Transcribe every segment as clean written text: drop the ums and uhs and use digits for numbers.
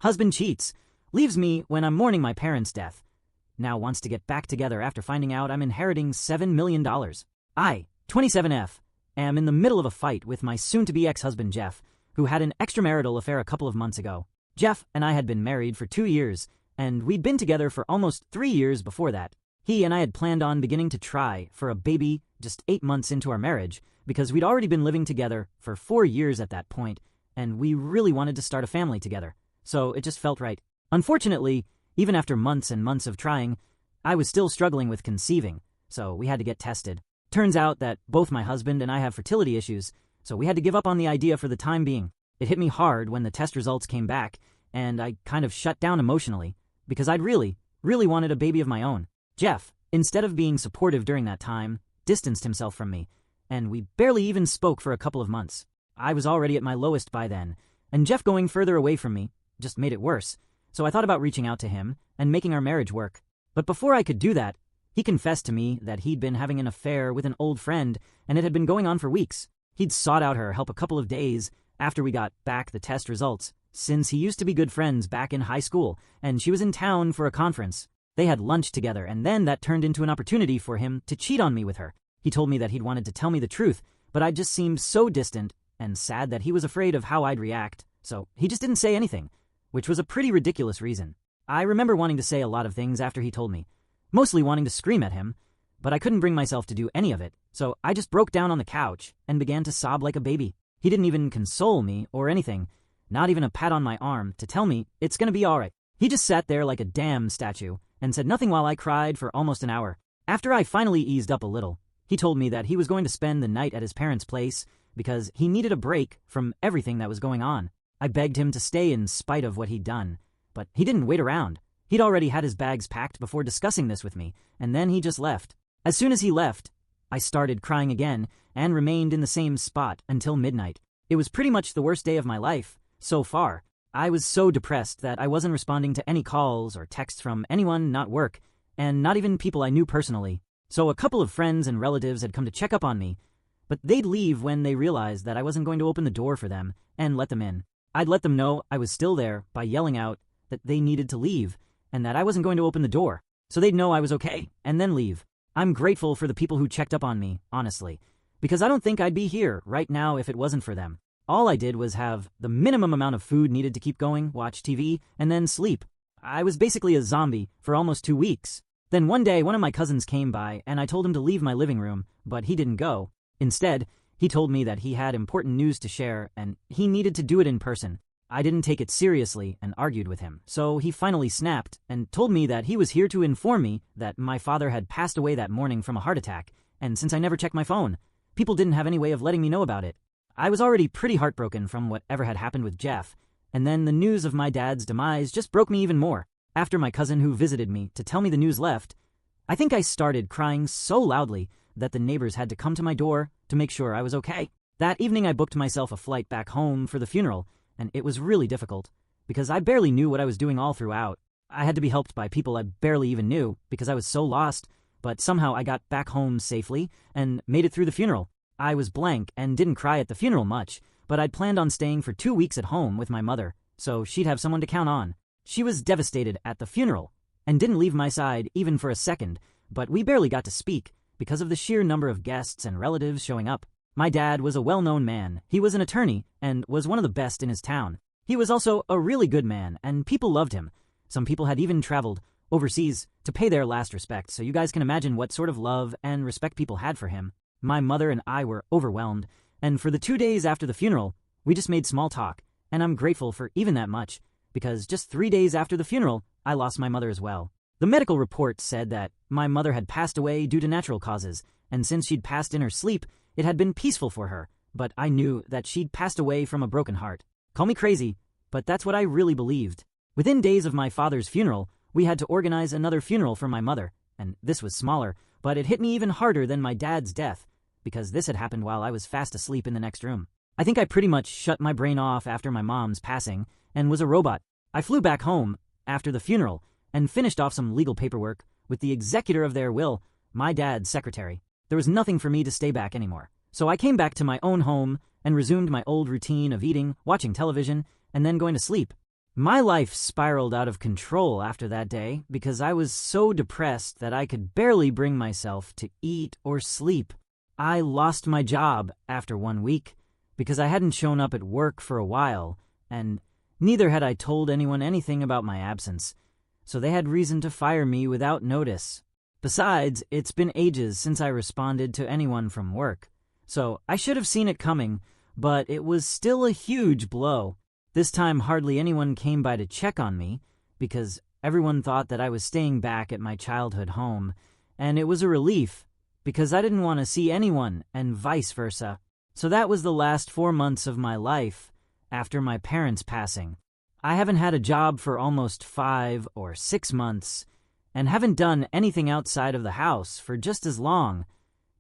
Husband cheats. Leaves me when I'm mourning my parents' death. Now wants to get back together after finding out I'm inheriting $7 million. I, 27F, am in the middle of a fight with my soon-to-be ex-husband Jeff, who had an extramarital affair a couple of months ago. Jeff and I had been married for 2 years, and we'd been together for almost 3 years before that. He and I had planned on beginning to try for a baby just 8 months into our marriage, because we'd already been living together for 4 years at that point, and we really wanted to start a family together, so it just felt right. Unfortunately, even after months and months of trying, I was still struggling with conceiving, so we had to get tested. Turns out that both my husband and I have fertility issues, so we had to give up on the idea for the time being. It hit me hard when the test results came back, and I kind of shut down emotionally, because I'd really wanted a baby of my own. Jeff, instead of being supportive during that time, distanced himself from me, and we barely even spoke for a couple of months. I was already at my lowest by then, and Jeff going further away from me just made it worse, so I thought about reaching out to him and making our marriage work. But before I could do that, he confessed to me that he'd been having an affair with an old friend, and it had been going on for weeks. He'd sought out her help a couple of days after we got back the test results, since he used to be good friends back in high school, and she was in town for a conference. They had lunch together, and then that turned into an opportunity for him to cheat on me with her. He told me that he'd wanted to tell me the truth, but I just seemed so distant and sad that he was afraid of how I'd react, so he just didn't say anything, which was a pretty ridiculous reason. I remember wanting to say a lot of things after he told me, mostly wanting to scream at him, but I couldn't bring myself to do any of it, so I just broke down on the couch and began to sob like a baby. He didn't even console me or anything, not even a pat on my arm to tell me it's gonna be alright. He just sat there like a damn statue and said nothing while I cried for almost an hour. After I finally eased up a little, he told me that he was going to spend the night at his parents' place because he needed a break from everything that was going on. I begged him to stay in spite of what he'd done, but he didn't wait around. He'd already had his bags packed before discussing this with me, and then he just left. As soon as he left, I started crying again and remained in the same spot until midnight. It was pretty much the worst day of my life, so far. I was so depressed that I wasn't responding to any calls or texts from anyone, not work, and not even people I knew personally. So a couple of friends and relatives had come to check up on me, but they'd leave when they realized that I wasn't going to open the door for them and let them in. I'd let them know I was still there by yelling out that they needed to leave and that I wasn't going to open the door, so they'd know I was okay and then leave. I'm grateful for the people who checked up on me, honestly, because I don't think I'd be here right now if it wasn't for them. All I did was have the minimum amount of food needed to keep going, watch TV, and then sleep. I was basically a zombie for almost 2 weeks. Then one day, one of my cousins came by, and I told him to leave my living room, but he didn't go. Instead, he told me that he had important news to share, and he needed to do it in person. I didn't take it seriously and argued with him, so he finally snapped and told me that he was here to inform me that my father had passed away that morning from a heart attack, and since I never checked my phone, people didn't have any way of letting me know about it. I was already pretty heartbroken from whatever had happened with Jeff, and then the news of my dad's demise just broke me even more. After my cousin who visited me to tell me the news left, I think I started crying so loudly that the neighbors had to come to my door to make sure I was okay. That evening I booked myself a flight back home for the funeral, and it was really difficult, because I barely knew what I was doing all throughout. I had to be helped by people I barely even knew, because I was so lost, but somehow I got back home safely and made it through the funeral. I was blank and didn't cry at the funeral much, but I'd planned on staying for 2 weeks at home with my mother, so she'd have someone to count on. She was devastated at the funeral, and didn't leave my side even for a second, but we barely got to speak, because of the sheer number of guests and relatives showing up. My dad was a well-known man. He was an attorney and was one of the best in his town. He was also a really good man, and people loved him. Some people had even traveled overseas to pay their last respect, so you guys can imagine what sort of love and respect people had for him. My mother and I were overwhelmed, and for the 2 days after the funeral, we just made small talk, and I'm grateful for even that much, because just 3 days after the funeral, I lost my mother as well. The medical report said that my mother had passed away due to natural causes, and since she'd passed in her sleep, it had been peaceful for her, but I knew that she'd passed away from a broken heart. Call me crazy, but that's what I really believed. Within days of my father's funeral, we had to organize another funeral for my mother, and this was smaller, but it hit me even harder than my dad's death, because this had happened while I was fast asleep in the next room. I think I pretty much shut my brain off after my mom's passing and was a robot. I flew back home after the funeral and finished off some legal paperwork with the executor of their will, my dad's secretary. There was nothing for me to stay back anymore. So I came back to my own home and resumed my old routine of eating, watching television, and then going to sleep. My life spiraled out of control after that day because I was so depressed that I could barely bring myself to eat or sleep. I lost my job after 1 week because I hadn't shown up at work for a while, and neither had I told anyone anything about my absence, so they had reason to fire me without notice. Besides, it's been ages since I responded to anyone from work, so I should have seen it coming, but it was still a huge blow. This time hardly anyone came by to check on me, because everyone thought that I was staying back at my childhood home, and it was a relief, because I didn't want to see anyone, and vice versa. So that was the last 4 months of my life after my parents' passing. I haven't had a job for almost 5 or 6 months, and haven't done anything outside of the house for just as long,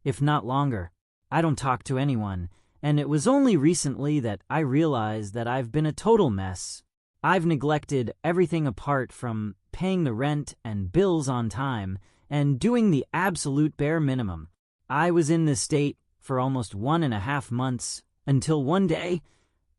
if not longer. I don't talk to anyone, and it was only recently that I realized that I've been a total mess. I've neglected everything apart from paying the rent and bills on time and doing the absolute bare minimum. I was in this state for almost 1.5 months until one day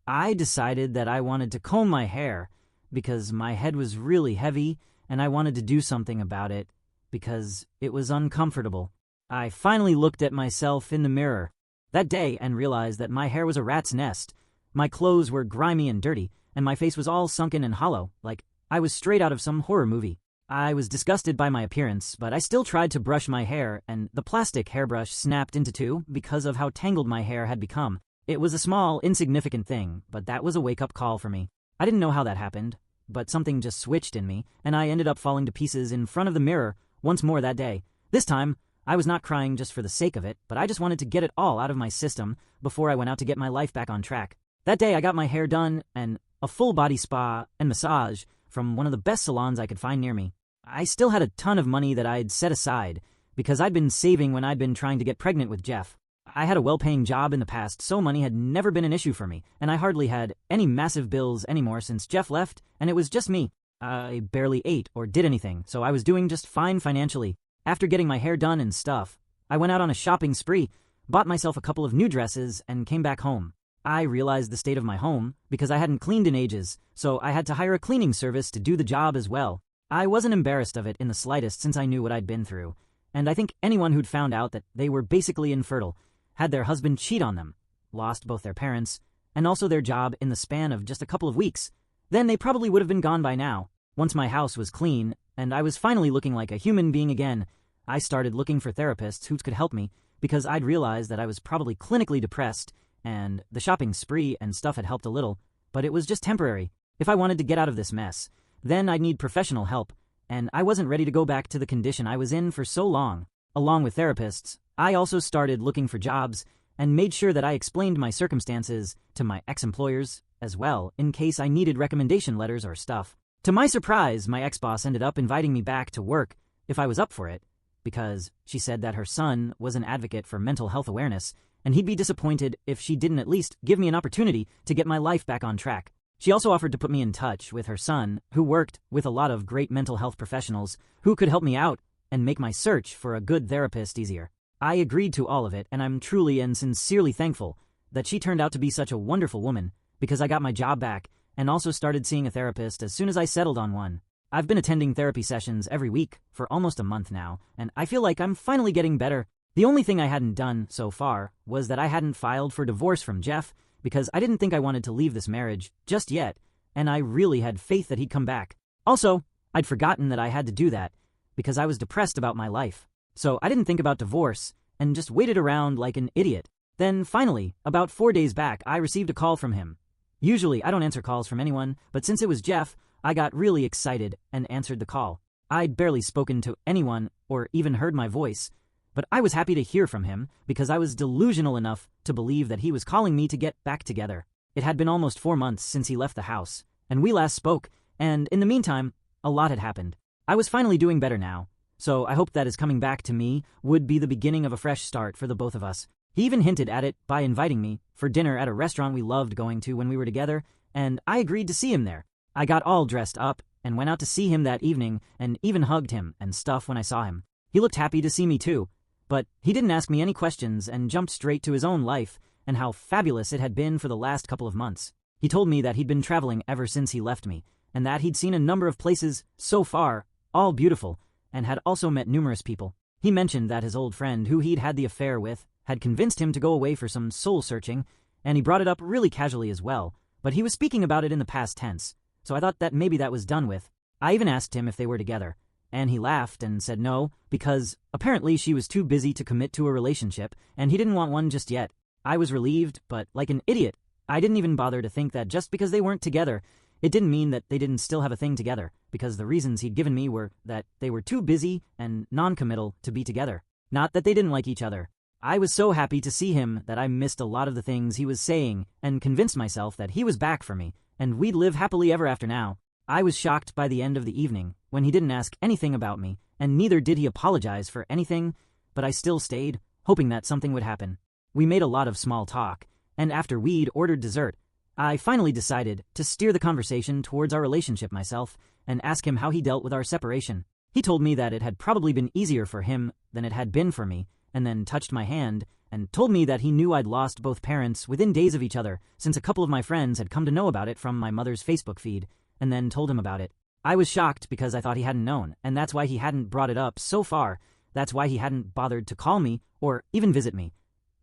I decided that I wanted to comb my hair because my head was really heavy and I wanted to do something about it because it was uncomfortable. I finally looked at myself in the mirror that day and realized that my hair was a rat's nest. My clothes were grimy and dirty, and my face was all sunken and hollow, like I was straight out of some horror movie. I was disgusted by my appearance, but I still tried to brush my hair, and the plastic hairbrush snapped into two because of how tangled my hair had become. It was a small, insignificant thing, but that was a wake-up call for me. I didn't know how that happened, but something just switched in me, and I ended up falling to pieces in front of the mirror once more that day. This time, I was not crying just for the sake of it, but I just wanted to get it all out of my system before I went out to get my life back on track. That day, I got my hair done and a full-body spa and massage from one of the best salons I could find near me. I still had a ton of money that I'd set aside because I'd been saving when I'd been trying to get pregnant with Jeff. I had a well-paying job in the past, so money had never been an issue for me, and I hardly had any massive bills anymore since Jeff left, and it was just me. I barely ate or did anything, so I was doing just fine financially. After getting my hair done and stuff, I went out on a shopping spree, bought myself a couple of new dresses, and came back home. I realized the state of my home because I hadn't cleaned in ages, so I had to hire a cleaning service to do the job as well. I wasn't embarrassed of it in the slightest since I knew what I'd been through, and I think anyone who'd found out that they were basically infertile, had their husband cheat on them, lost both their parents, and also their job in the span of just a couple of weeks, then they probably would have been gone by now. Once my house was clean, and I was finally looking like a human being again, I started looking for therapists who could help me because I'd realized that I was probably clinically depressed, and the shopping spree and stuff had helped a little, but it was just temporary. If I wanted to get out of this mess, then I'd need professional help, and I wasn't ready to go back to the condition I was in for so long. Along with therapists, I also started looking for jobs and made sure that I explained my circumstances to my ex-employers as well in case I needed recommendation letters or stuff. To my surprise, my ex-boss ended up inviting me back to work if I was up for it, because she said that her son was an advocate for mental health awareness, and he'd be disappointed if she didn't at least give me an opportunity to get my life back on track. She also offered to put me in touch with her son, who worked with a lot of great mental health professionals who could help me out and make my search for a good therapist easier. I agreed to all of it, and I'm truly and sincerely thankful that she turned out to be such a wonderful woman, because I got my job back and also started seeing a therapist as soon as I settled on one. I've been attending therapy sessions every week for almost a month now, and I feel like I'm finally getting better. The only thing I hadn't done so far was that I hadn't filed for divorce from Jeff, because I didn't think I wanted to leave this marriage just yet, and I really had faith that he'd come back. Also, I'd forgotten that I had to do that, because I was depressed about my life. So I didn't think about divorce, and just waited around like an idiot. Then finally, about 4 days back, I received a call from him. Usually, I don't answer calls from anyone, but since it was Jeff, I got really excited and answered the call. I'd barely spoken to anyone or even heard my voice, but I was happy to hear from him because I was delusional enough to believe that he was calling me to get back together. It had been almost 4 months since he left the house, and we last spoke, and in the meantime, a lot had happened. I was finally doing better now, so I hoped that his coming back to me would be the beginning of a fresh start for the both of us. He even hinted at it by inviting me for dinner at a restaurant we loved going to when we were together, and I agreed to see him there. I got all dressed up and went out to see him that evening and even hugged him and stuff when I saw him. He looked happy to see me too, but he didn't ask me any questions and jumped straight to his own life and how fabulous it had been for the last couple of months. He told me that he'd been traveling ever since he left me, and that he'd seen a number of places so far, all beautiful, and had also met numerous people. He mentioned that his old friend, who he'd had the affair with, had convinced him to go away for some soul-searching, and he brought it up really casually as well, but he was speaking about it in the past tense, so I thought that maybe that was done with. I even asked him if they were together, and he laughed and said no, because apparently she was too busy to commit to a relationship, and he didn't want one just yet. I was relieved, but like an idiot, I didn't even bother to think that just because they weren't together, it didn't mean that they didn't still have a thing together, because the reasons he'd given me were that they were too busy and non-committal to be together, not that they didn't like each other. I was so happy to see him that I missed a lot of the things he was saying and convinced myself that he was back for me, and we'd live happily ever after now. I was shocked by the end of the evening, when he didn't ask anything about me, and neither did he apologize for anything, but I still stayed, hoping that something would happen. We made a lot of small talk, and after we'd ordered dessert, I finally decided to steer the conversation towards our relationship myself and ask him how he dealt with our separation. He told me that it had probably been easier for him than it had been for me, and then touched my hand and told me that he knew I'd lost both parents within days of each other, since a couple of my friends had come to know about it from my mother's Facebook feed, and then told him about it. I was shocked because I thought he hadn't known, and that's why he hadn't brought it up so far. That's why he hadn't bothered to call me or even visit me.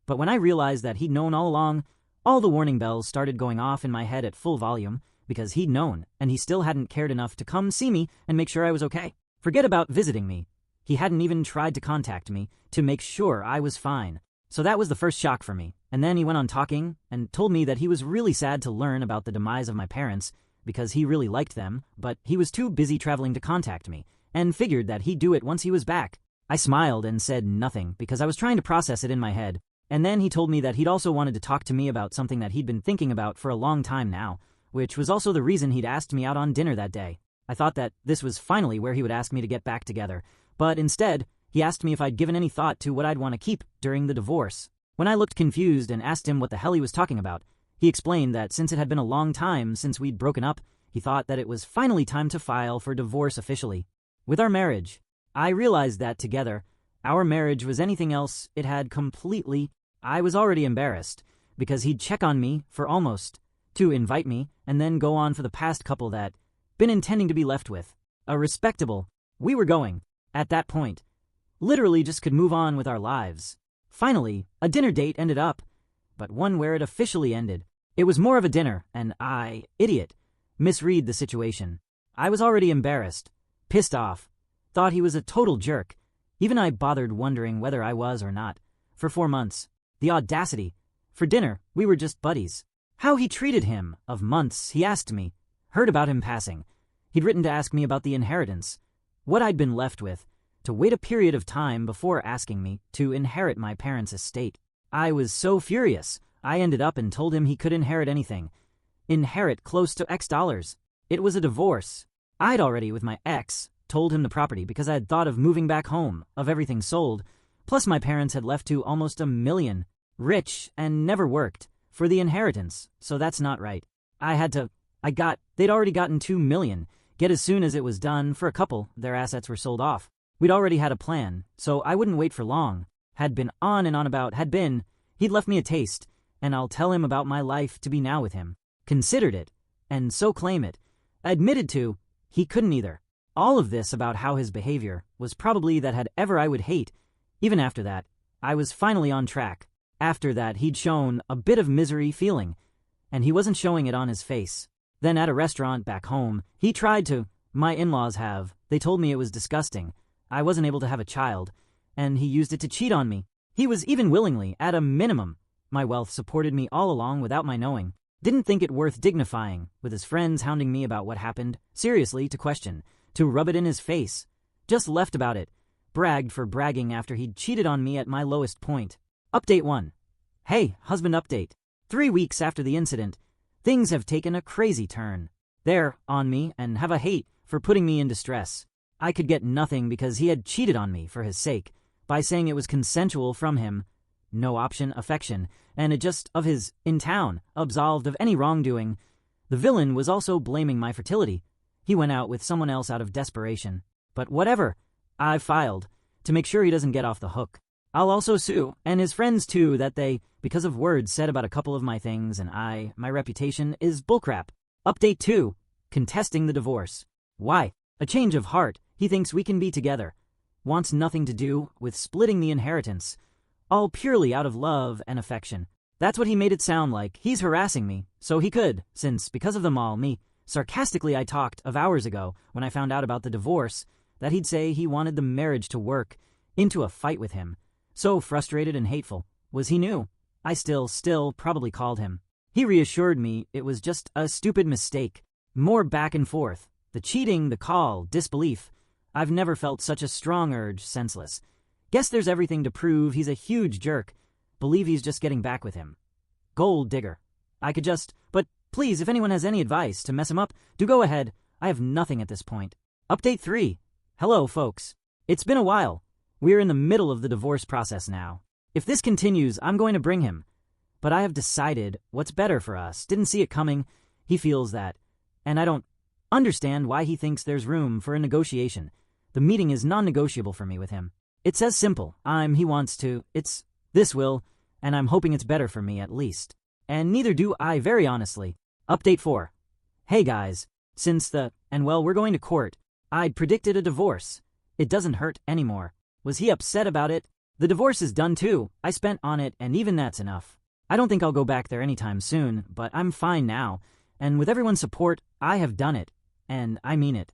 But when I realized that he'd known all along, all the warning bells started going off in my head at full volume, because he'd known, and he still hadn't cared enough to come see me and make sure I was okay. Forget about visiting me. He hadn't even tried to contact me to make sure I was fine. So that was the first shock for me. And then he went on talking and told me that he was really sad to learn about the demise of my parents because he really liked them, but he was too busy traveling to contact me and figured that he'd do it once he was back. I smiled and said nothing because I was trying to process it in my head. And then he told me that he'd also wanted to talk to me about something that he'd been thinking about for a long time now, which was also the reason he'd asked me out on dinner that day. I thought that this was finally where he would ask me to get back together, but instead, he asked me if I'd given any thought to what I'd want to keep during the divorce. When I looked confused and asked him what the hell he was talking about, he explained that since it had been a long time since we'd broken up, he thought that it was finally time to file for divorce officially. With our marriage, I realized that together, our marriage was anything else it had completely. I was already embarrassed, because he'd check on me for almost, to invite me, and then go on for the past couple that been intending to be left with. A respectable. We were going, at that point, literally just could move on with our lives. Finally, a dinner date ended up, but one where it officially ended. It was more of a dinner, and I, idiot, misread the situation. I was already embarrassed, pissed off, thought he was a total jerk. Even I bothered wondering whether I was or not. For 4 months. The audacity. For dinner, we were just buddies. How he treated him, of months, he asked me. Heard about him passing. He'd written to ask me about the inheritance. What I'd been left with. To wait a period of time before asking me to inherit my parents' estate. I was so furious, I ended up and told him he could inherit anything. Inherit close to X dollars. It was a divorce. I'd already, with my ex, told him the property because I had thought of moving back home, of everything sold. Plus my parents had left to almost $1 million. Rich and never worked. For the inheritance, so that's not right. They'd already gotten $2 million. Get as soon as it was done, for a couple, their assets were sold off. We'd already had a plan, so I wouldn't wait for long. Had been on and on about, he'd left me a taste, and I'll tell him about my life to be now with him. Considered it, and so claim it. Admitted to, he couldn't either. All of this about how his behavior was probably that had ever I would hate. Even after that, I was finally on track. After that, he'd shown a bit of misery feeling, and he wasn't showing it on his face. Then at a restaurant back home, he tried to. My in-laws have. They told me it was disgusting. I wasn't able to have a child, and he used it to cheat on me. He was even willingly, at a minimum. My wealth supported me all along without my knowing. Didn't think it worth dignifying, with his friends hounding me about what happened, seriously to question, to rub it in his face. Just left about it. Bragged for bragging after he'd cheated on me at my lowest point. Update 1. Hey, husband update. 3 weeks after the incident, things have taken a crazy turn. They're on me and have a hate for putting me in distress. I could get nothing because he had cheated on me for his sake by saying it was consensual from him. No option affection, and it just of his in town, absolved of any wrongdoing. The villain was also blaming my fertility. He went out with someone else out of desperation. But whatever, I've filed to make sure he doesn't get off the hook. I'll also sue, and his friends too, that they, because of words said about a couple of my things, and my reputation is bullcrap. Update 2. contesting the divorce. Why? A change of heart. He thinks we can be together. Wants nothing to do with splitting the inheritance. All purely out of love and affection. That's what he made it sound like. He's harassing me, so he could, since, because of them all, me. Sarcastically, I talked of hours ago, when I found out about the divorce, that he'd say he wanted the marriage to work, into a fight with him. So frustrated and hateful. Was he new? I still probably called him. He reassured me it was just a stupid mistake. More back and forth. The cheating, the call, disbelief. I've never felt such a strong urge, senseless. Guess there's everything to prove he's a huge jerk. Believe he's just getting back with him. Gold digger. I could just... But please, if anyone has any advice to mess him up, do go ahead. I have nothing at this point. Update 3. Hello, folks. It's been a while. We're in the middle of the divorce process now. If this continues, I'm going to bring him. But I have decided what's better for us. Didn't see it coming. He feels that. And I don't understand why he thinks there's room for a negotiation. The meeting is non-negotiable for me with him. It's as simple. He wants to. It's this will, and I'm hoping it's better for me at least. And neither do I, very honestly. Update 4. Hey guys, we're going to court. I'd predicted a divorce. It doesn't hurt anymore. Was he upset about it? The divorce is done too. I spent on it, and even that's enough. I don't think I'll go back there anytime soon, but I'm fine now. And with everyone's support, I have done it. And I mean it.